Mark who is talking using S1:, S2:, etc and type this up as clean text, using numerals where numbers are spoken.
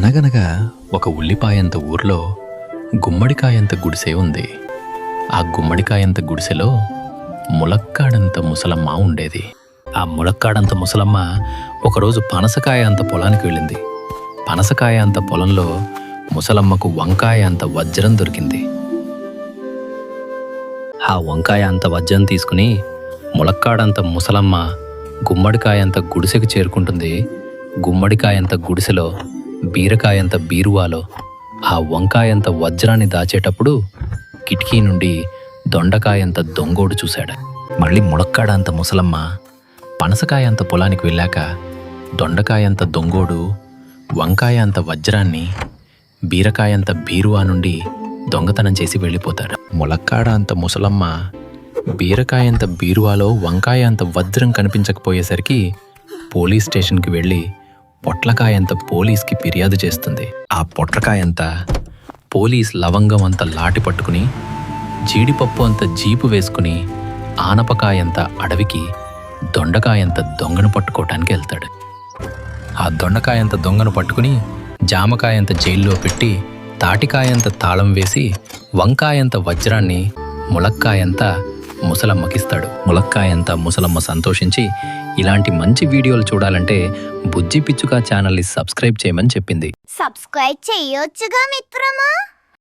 S1: అనగనగా ఒక ఉల్లిపాయంత ఊర్లో గుమ్మడికాయంత గుడిసె ఉంది. ఆ గుమ్మడికాయంత గుడిసెలో ములక్కాడంత ముసలమ్మ ఉండేది. ఆ ములక్కాడంత ముసలమ్మ ఒకరోజు పనసకాయ అంత పొలానికి వెళ్ళింది. పనసకాయ అంత పొలంలో ముసలమ్మకు వంకాయ అంత వజ్రం దొరికింది. ఆ వంకాయ అంత వజ్రం తీసుకుని ములక్కాడంత ముసలమ్మ గుమ్మడికాయంత గుడిసెకు చేరుకుంటుంది. గుమ్మడికాయంత గుడిసెలో బీరకాయంత బీరువాలో ఆ వంకాయంత వజ్రాన్ని దాచేటప్పుడు కిటికీ నుండి దొండకాయంత దొంగోడు చూశాడు. మళ్ళీ ములక్కాడంత ముసలమ్మ పనసకాయంత పొలానికి వెళ్ళాక దొండకాయంత దొంగోడు వంకాయ అంత వజ్రాన్ని బీరకాయంత బీరువా నుండి దొంగతనం చేసి వెళ్ళిపోతాడు. ములక్కాడ అంత ముసలమ్మ బీరకాయంత బీరువాలో వంకాయ అంత వజ్రం కనిపించకపోయేసరికి పోలీస్ స్టేషన్కి వెళ్ళి పొట్లకాయంత పోలీస్కి ఫిర్యాదు చేస్తుంది. ఆ పొట్లకాయంత పోలీస్ లవంగం అంత లాటి పట్టుకుని జీడిపప్పు అంత జీపు వేసుకుని ఆనపకాయంత అడవికి దొండకాయంత దొంగను పట్టుకోవటానికి వెళ్తాడు. ఆ దొండకాయంత దొంగను పట్టుకుని జామకాయంత జైల్లో పెట్టి తాటికాయంత తాళం వేసి వంకాయంత వజ్రాన్ని ములక్కాయంత ముసలమ్మకిస్తాడు. ములక్కాయంత ముసలమ్మ సంతోషించి ఇలాంటి మంచి వీడియోలు చూడాలంటే బుజ్జి పిచ్చుక ఛానల్ని సబ్స్క్రైబ్ చేయమని చెప్పింది.
S2: సబ్స్క్రైబ్ చేయొచ్చుగా మిత్రమా.